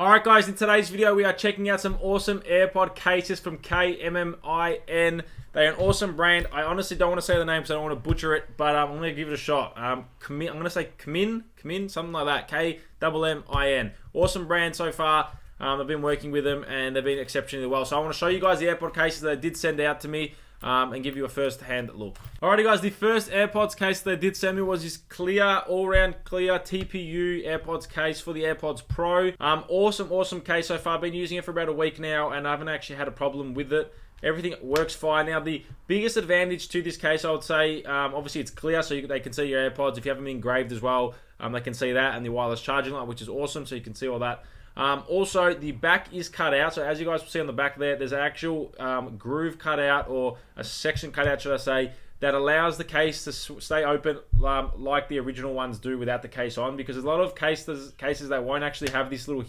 Alright guys, in today's video we are checking out some awesome AirPod cases from KMMIN. They're an awesome brand. I honestly don't want to say the name because I don't want to butcher it, but I'm going to give it a shot. I'm going to say Kamin, something like that. KMMIN. Awesome brand so far. I've been working with them and they've been exceptionally well. So I want to show you guys the AirPod cases that they did send out to me. And give you a first-hand look. Alrighty guys, the first AirPods case they did send me was this clear, all-round clear TPU AirPods case for the AirPods Pro. Awesome case so far. I've been using it for about a week now and I haven't actually had a problem with it. Everything works fine. Now, the biggest advantage to this case, I would say, obviously it's clear, so they can see your AirPods. If you have them engraved as well, they can see that, and the wireless charging light, which is awesome, so you can see all that. Also, the back is cut out, so as you guys see on the back there's an actual groove cut out, or a section cut out, should I say, that allows the case to stay open like the original ones do without the case on, because a lot of cases that won't actually have this little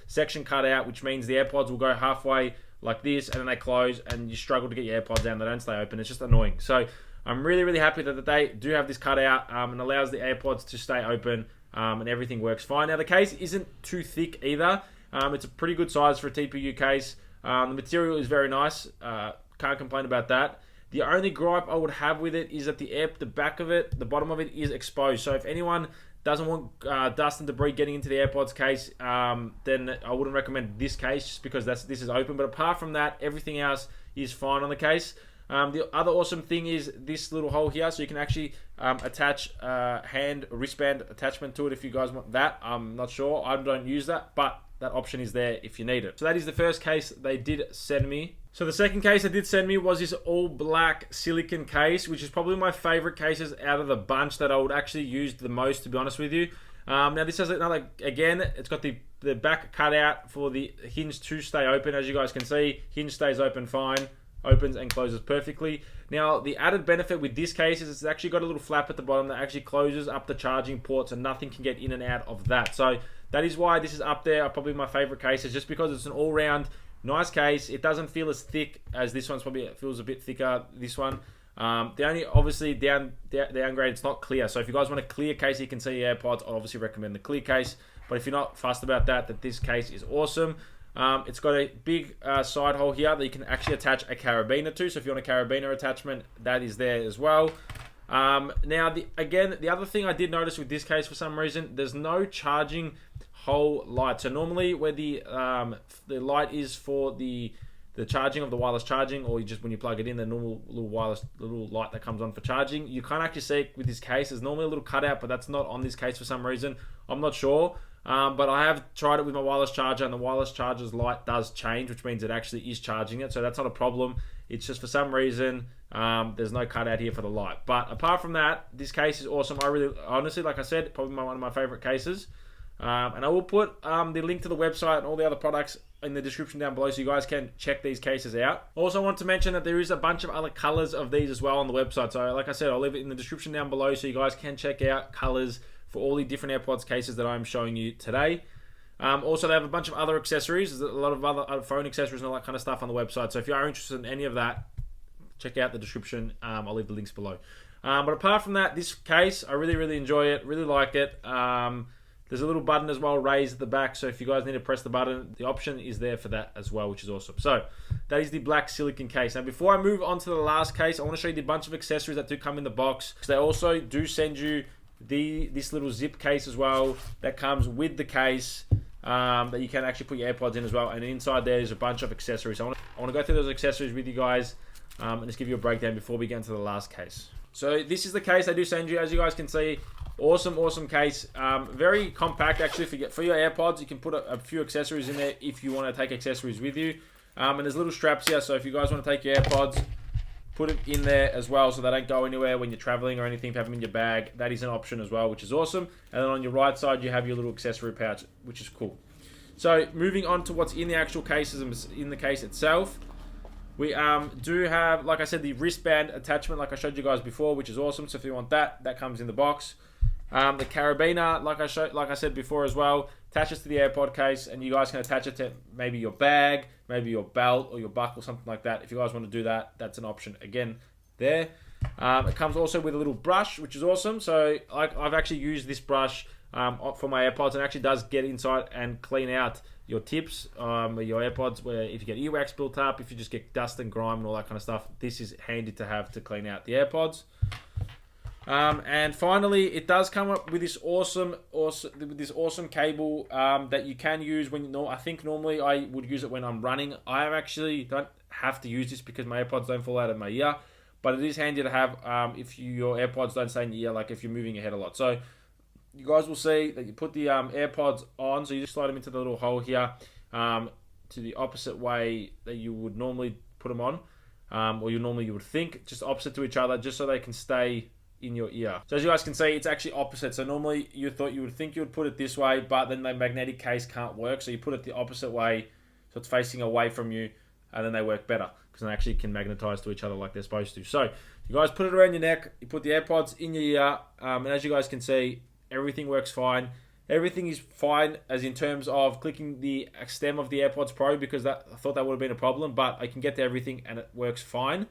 section cut out, which means the AirPods will go halfway like this, and then they close, and you struggle to get your AirPods down. They don't stay open. It's just annoying. So I'm really happy that they do have this cut out and allows the AirPods to stay open, and everything works fine. Now, the case isn't too thick either. It's a pretty good size for a TPU case. The material is very nice. Can't complain about that. The only gripe I would have with it is that the back of it, the bottom of it is exposed. So if anyone doesn't want dust and debris getting into the AirPods case, then I wouldn't recommend this case just because this is open. But apart from that, everything else is fine on the case. The other awesome thing is this little hole here, so you can actually attach wristband attachment to it if you guys want that. I'm not sure. I don't use that, but that option is there if you need it. So that is the first case they did send me. So the second case they did send me was this all black silicon case, which is probably my favorite cases out of the bunch that I would actually use the most, to be honest with you. Now this has another, again, it's got the back cut out for the hinge to stay open. As you guys can see, hinge stays open fine, opens and closes perfectly. Now, the added benefit with this case is it's actually got a little flap at the bottom that actually closes up the charging ports, and nothing can get in and out of that. So that is why this is up there, probably my favorite case, is just because it's an all-round nice case. It doesn't feel as thick as this one's. Probably feels a bit thicker, this one. The only, obviously, downgrade, it's not clear. So if you guys want a clear case, you can see your AirPods, I obviously recommend the clear case. But if you're not fussed about that this case is awesome. It's got a big side hole here that you can actually attach a carabiner to. So if you want a carabiner attachment, that is there as well. Now, the other thing I did notice with this case, for some reason, there's no charging hole light. So normally where the light is for the charging of the wireless charging, or just when you plug it in, the normal little light that comes on for charging, you can't actually see it with this case. There's normally a little cutout, but that's not on this case for some reason. I'm not sure. But I have tried it with my wireless charger, and the wireless charger's light does change, which means it actually is charging it. So that's not a problem. It's just for some reason, there's no cutout here for the light. But apart from that, this case is awesome. I really, honestly, like I said, probably one of my favorite cases. And I will put the link to the website and all the other products in the description down below, so you guys can check these cases out. Also, I want to mention that there is a bunch of other colors of these as well on the website. So like I said, I'll leave it in the description down below so you guys can check out colors for all the different AirPods cases that I'm showing you today. Also, they have a bunch of other accessories. There's a lot of other phone accessories and all that kind of stuff on the website. So if you are interested in any of that, check out the description. I'll leave the links below. But apart from that, this case, I really enjoy it. Really like it. There's a little button as well raised at the back. So if you guys need to press the button, the option is there for that as well, which is awesome. So that is the black silicon case. Now, before I move on to the last case, I want to show you the bunch of accessories that do come in the box. They also do send you this little zip case as well that comes with the case, that you can actually put your AirPods in as well, and inside there is a bunch of accessories. I want to go through those accessories with you guys, and just give you a breakdown before we get into the last case. So this is the case they do send you. As you guys can see, awesome case, very compact actually. For your AirPods, you can put a few accessories in there if you want to take accessories with you, and there's little straps here, so if you guys want to take your AirPods, put it in there as well so they don't go anywhere when you're traveling or anything. If you have them in your bag, that is an option as well, which is awesome. And then on your right side, you have your little accessory pouch, which is cool. So moving on to what's in the actual cases, in the case itself, we do have, like I said, the wristband attachment like I showed you guys before, which is awesome. So if you want that, that comes in the box. The carabiner, like I said before as well, attaches to the AirPod case, and you guys can attach it to maybe your bag, maybe your belt or your buckle, something like that. If you guys want to do that, that's an option again there. It comes also with a little brush, which is awesome. So I've actually used this brush for my AirPods, and actually does get inside and clean out your tips, your AirPods, where if you get earwax built up, if you just get dust and grime and all that kind of stuff, this is handy to have to clean out the AirPods. And finally, it does come up with this awesome cable that you can use when I think normally I would use it when I'm running. I actually don't have to use this because my AirPods don't fall out of my ear, but it is handy to have if your AirPods don't stay in your ear, like if you're moving your head a lot. So you guys will see that you put the AirPods on, so you just slide them into the little hole here to the opposite way that you would normally put them on, or you would think, just opposite to each other, just so they can stay in your ear. So as you guys can see, it's actually opposite. So normally you would think you would put it this way, but then the magnetic case can't work, so you put it the opposite way, so it's facing away from you, and then they work better because they actually can magnetize to each other like they're supposed to. So you guys put it around your neck, you put the AirPods in your ear, and as you guys can see, everything works fine. Everything is fine as in terms of clicking the stem of the AirPods Pro, because I thought that would have been a problem, but I can get to everything and it works fine.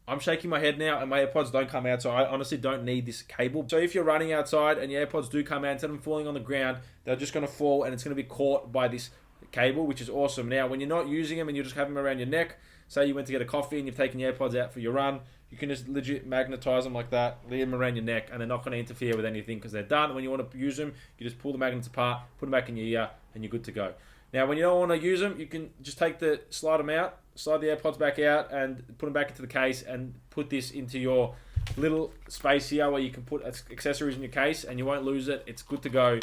I'm shaking my head now and my AirPods don't come out, so I honestly don't need this cable. So if you're running outside and your AirPods do come out, instead of them falling on the ground, they're just going to fall and it's going to be caught by this cable, which is awesome. Now, when you're not using them and you just have them around your neck, say you went to get a coffee and you've taken your AirPods out for your run, you can just legit magnetize them like that, leave them around your neck, and they're not going to interfere with anything because they're done. When you want to use them, you just pull the magnets apart, put them back in your ear, and you're good to go. Now, when you don't want to use them, you can just slide them out, slide the AirPods back out, and put them back into the case, and put this into your little space here where you can put accessories in your case, and you won't lose it. It's good to go.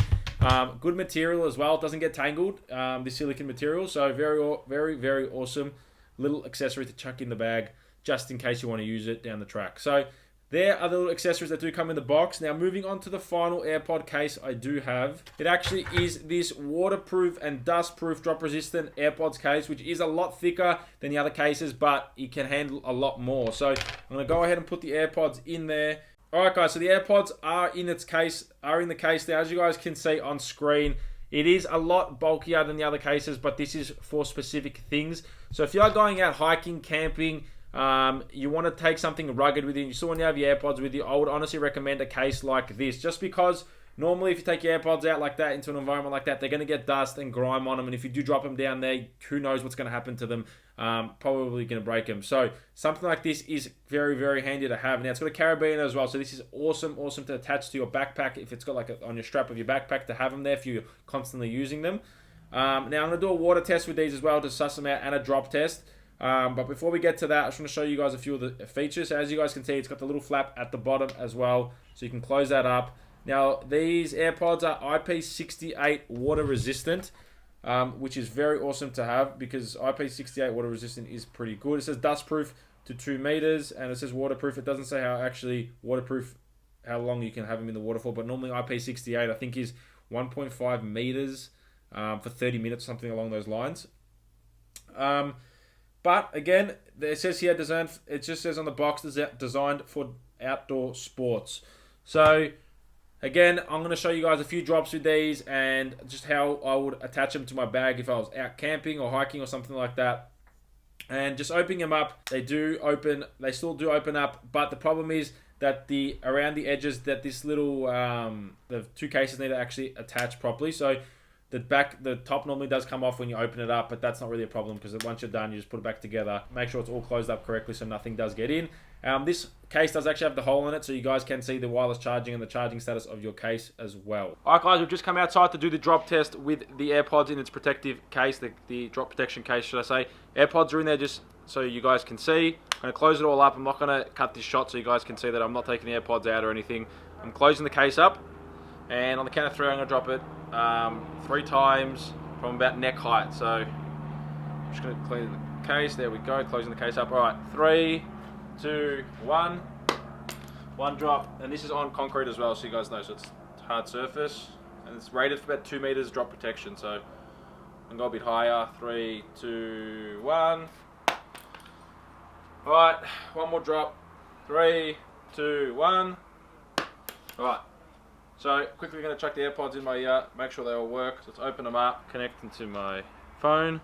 Good material as well. It doesn't get tangled, this silicone material. So very, very, very awesome little accessory to chuck in the bag, just in case you want to use it down the track. So there are the little accessories that do come in the box. Now, moving on to the final AirPod case I do have. It actually is this waterproof and dust-proof drop-resistant AirPods case, which is a lot thicker than the other cases, but it can handle a lot more. So I'm going to go ahead and put the AirPods in there. Alright guys, so the AirPods are in the case now. As you guys can see on screen, it is a lot bulkier than the other cases, but this is for specific things. So if you're going out hiking, camping, you want to take something rugged with you, you still want to have your AirPods with you, I would honestly recommend a case like this, just because normally if you take your AirPods out like that into an environment like that, they're going to get dust and grime on them, and if you do drop them down there, who knows what's going to happen to them. Probably going to break them. So something like this is very, very handy to have. Now, it's got a carabiner as well, so this is awesome to attach to your backpack if it's got like on your strap of your backpack, to have them there if you're constantly using them. Now I'm going to do a water test with these as well to suss them out, and a drop test. But before we get to that, I just want to show you guys a few of the features. So as you guys can see, it's got the little flap at the bottom as well, so you can close that up. Now, these AirPods are IP68 water resistant, which is very awesome to have, because IP68 water resistant is pretty good. It says dust proof to 2 meters, and it says waterproof. It doesn't say how long you can have them in the water for, but normally IP68 I think is 1.5 meters for 30 minutes, something along those lines. But again, it says here it just says on the box, designed for outdoor sports. So again, I'm going to show you guys a few drops with these and just how I would attach them to my bag if I was out camping or hiking or something like that. And just opening them up, they still do open up, but the problem is that around the edges, that this little the two cases need to actually attach properly. So the top normally does come off when you open it up, but that's not really a problem, because once you're done, you just put it back together. Make sure it's all closed up correctly so nothing does get in. This case does actually have the hole in it, so you guys can see the wireless charging and the charging status of your case as well. Alright guys, we've just come outside to do the drop test with the AirPods in its protective case, the drop protection case, should I say. AirPods are in there just so you guys can see. I'm going to close it all up. I'm not going to cut this shot so you guys can see that I'm not taking the AirPods out or anything. I'm closing the case up, and on the count of 3 I'm going to drop it 3 times from about neck height. So I'm just going to clean the case. There we go, closing the case up. Alright, 3, 2, 1. One drop, and this is on concrete as well, so you guys know, so it's hard surface, and it's rated for about 2 meters drop protection. So I'm going to go a bit higher. 3, 2, 1. Alright, one more drop. 3, 2, 1. Alright, so quickly going to chuck the AirPods in my ear, make sure they all work. So let's open them up, connect them to my phone.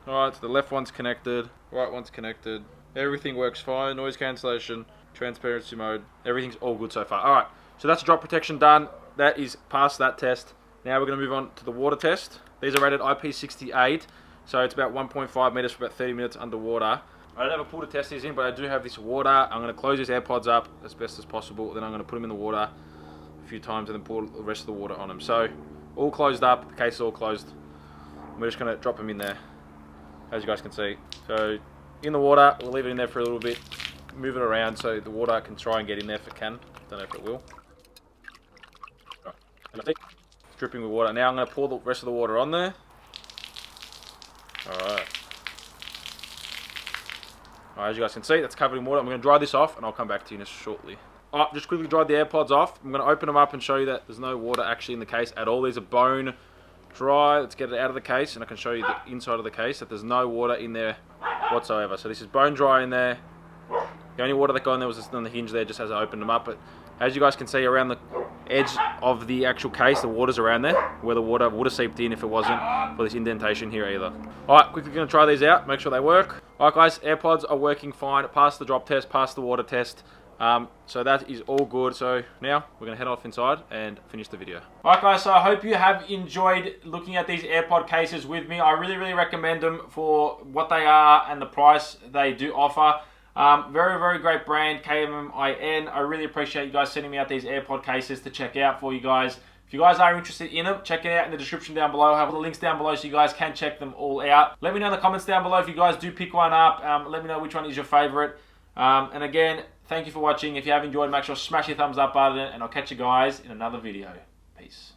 Alright, so the left one's connected, right one's connected. Everything works fine, noise cancellation, transparency mode, everything's all good so far. Alright, so that's drop protection done. that is past that test. Now we're going to move on to the water test. These are rated IP68, so it's about 1.5 meters for about 30 minutes underwater. I don't have a pool to test these in, but I do have this water. I'm going to close these AirPods up as best as possible. Then I'm going to put them in the water a few times and then pour the rest of the water on them. So all closed up, the case is all closed. We're just going to drop them in there, as you guys can see. So in the water, we'll leave it in there for a little bit, move it around so the water can try and get in there if it can. Don't know if it will. Dripping with water. Now I'm going to pour the rest of the water on there. Alright. Alright, as you guys can see, that's covered in water. I'm going to dry this off and I'll come back to you shortly. Alright, just quickly dried the AirPods off. I'm going to open them up and show you that there's no water actually in the case at all. These are bone dry. Let's get it out of the case and I can show you the inside of the case that there's no water in there whatsoever. So this is bone dry in there. The only water that got in there was just on the hinge there, just as I opened them up. But as you guys can see around the edge of the actual case, the water's around there, where the water would have seeped in if it wasn't for this indentation here either. Alright, quickly going to try these out, make sure they work. Alright guys, AirPods are working fine, passed the drop test, passed the water test. So that is all good. So now we're going to head off inside and finish the video. Alright guys, so I hope you have enjoyed looking at these AirPod cases with me. I really recommend them for what they are and the price they do offer. Very great brand, KMMIN. I really appreciate you guys sending me out these AirPod cases to check out for you guys. If you guys are interested in them, check it out in the description down below. I'll have the links down below so you guys can check them all out. Let me know in the comments down below if you guys do pick one up. Let me know which one is your favorite. And again, thank you for watching. If you have enjoyed, make sure to smash your thumbs up button and I'll catch you guys in another video. Peace.